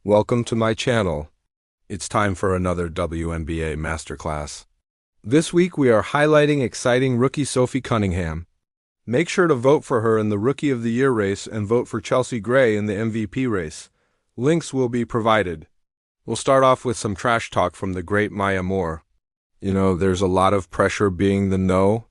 Welcome to my channel. It's time for another WNBA Masterclass. This week we are highlighting exciting rookie Sophie Cunningham. Make sure to vote for her in the Rookie of the Year race and vote for Chelsea Gray in the MVP race. Links will be provided. We'll start off with some trash talk from the great Maya Moore. There's a lot of pressure being the no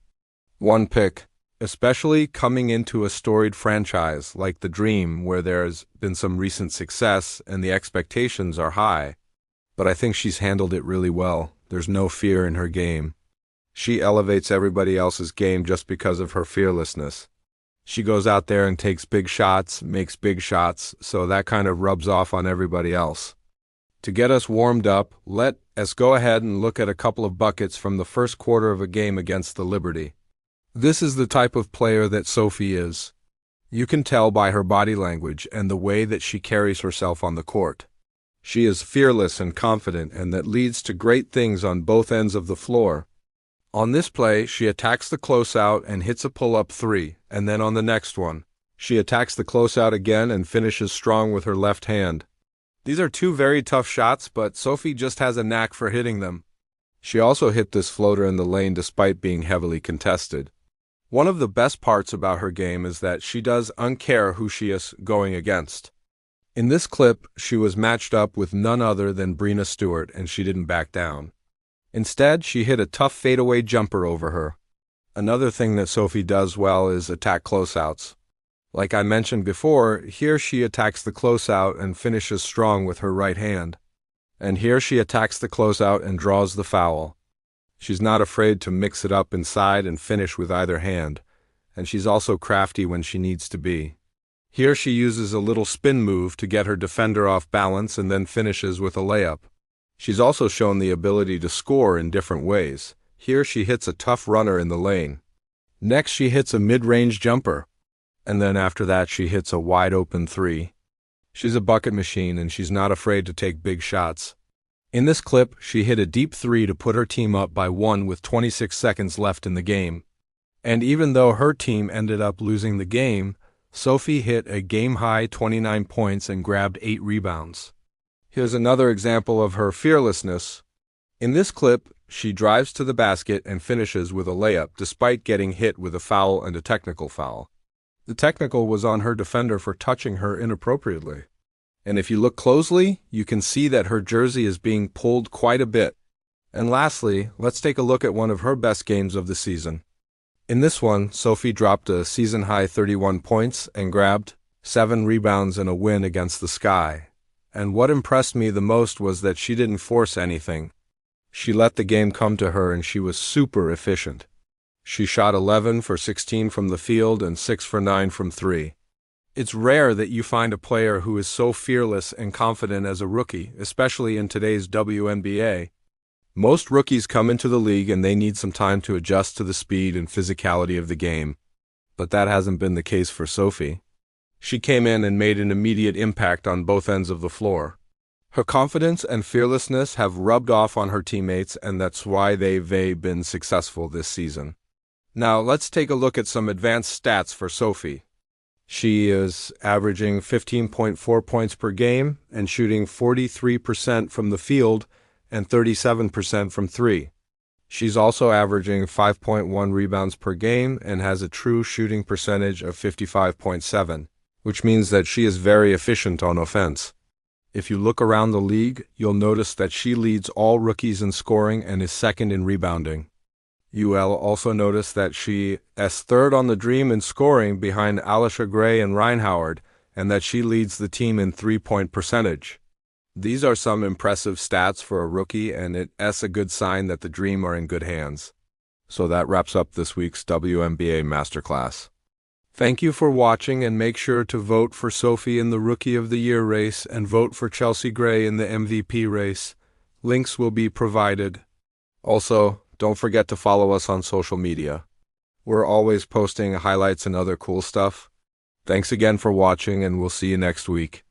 one pick, especially coming into a storied franchise like the Dream, where there's been some recent success and the expectations are high. But I think she's handled it really well. There's no fear in her game. She elevates everybody else's game just because of her fearlessness. She goes out there and takes big shots, makes big shots, so that kind of rubs off on everybody else. To get us warmed up, let us go ahead and look at a couple of buckets from the first quarter of a game against the Liberty. This is the type of player that Sophie is. You can tell by her body language and the way that she carries herself on the court. She is fearless and confident, and that leads to great things on both ends of the floor. On this play, she attacks the closeout and hits a pull-up three, and then on the next one, she attacks the closeout again and finishes strong with her left hand. These are two very tough shots, but Sophie just has a knack for hitting them. She also hit this floater in the lane despite being heavily contested. One of the best parts about her game is that she doesn't care who she is going against. In this clip, she was matched up with none other than Breanna Stewart, and she didn't back down. Instead, she hit a tough fadeaway jumper over her. Another thing that Sophie does well is attack closeouts. Like I mentioned before, here she attacks the closeout and finishes strong with her right hand. And here she attacks the closeout and draws the foul. She's not afraid to mix it up inside and finish with either hand, and she's also crafty when she needs to be. Here she uses a little spin move to get her defender off balance and then finishes with a layup. She's also shown the ability to score in different ways. Here she hits a tough runner in the lane. Next she hits a mid-range jumper, and then after that she hits a wide-open three. She's a bucket machine, and she's not afraid to take big shots. In this clip, she hit a deep three to put her team up by 1 with 26 seconds left in the game. And even though her team ended up losing the game, Sophie hit a game-high 29 points and grabbed 8 rebounds. Here's another example of her fearlessness. In this clip, she drives to the basket and finishes with a layup despite getting hit with a foul and a technical foul. The technical was on her defender for touching her inappropriately. And if you look closely, you can see that her jersey is being pulled quite a bit. And lastly, let's take a look at one of her best games of the season. In this one, Sophie dropped a season-high 31 points and grabbed 7 rebounds in a win against the Sky. And what impressed me the most was that she didn't force anything. She let the game come to her, and she was super efficient. She shot 11 for 16 from the field and 6 for 9 from 3. It's rare that you find a player who is so fearless and confident as a rookie, especially in today's WNBA. Most rookies come into the league and they need some time to adjust to the speed and physicality of the game. But that hasn't been the case for Sophie. She came in and made an immediate impact on both ends of the floor. Her confidence and fearlessness have rubbed off on her teammates, and that's why they've been successful this season. Now let's take a look at some advanced stats for Sophie. She is averaging 15.4 points per game and shooting 43% from the field and 37% from 3. She's also averaging 5.1 rebounds per game and has a true shooting percentage of 55.7, which means that she is very efficient on offense. If you look around the league, you'll notice that she leads all rookies in scoring and is second in rebounding. You'll also notice that she is third on the Dream in scoring behind Alisha Gray and Reinhoward, and that she leads the team in three-point percentage. These are some impressive stats for a rookie, and it's a good sign that the Dream are in good hands. So that wraps up this week's WNBA Masterclass. Thank you for watching, and make sure to vote for Sophie in the Rookie of the Year race and vote for Chelsea Gray in the MVP race. Links will be provided. Also, don't forget to follow us on social media. We're always posting highlights and other cool stuff. Thanks again for watching, and we'll see you next week.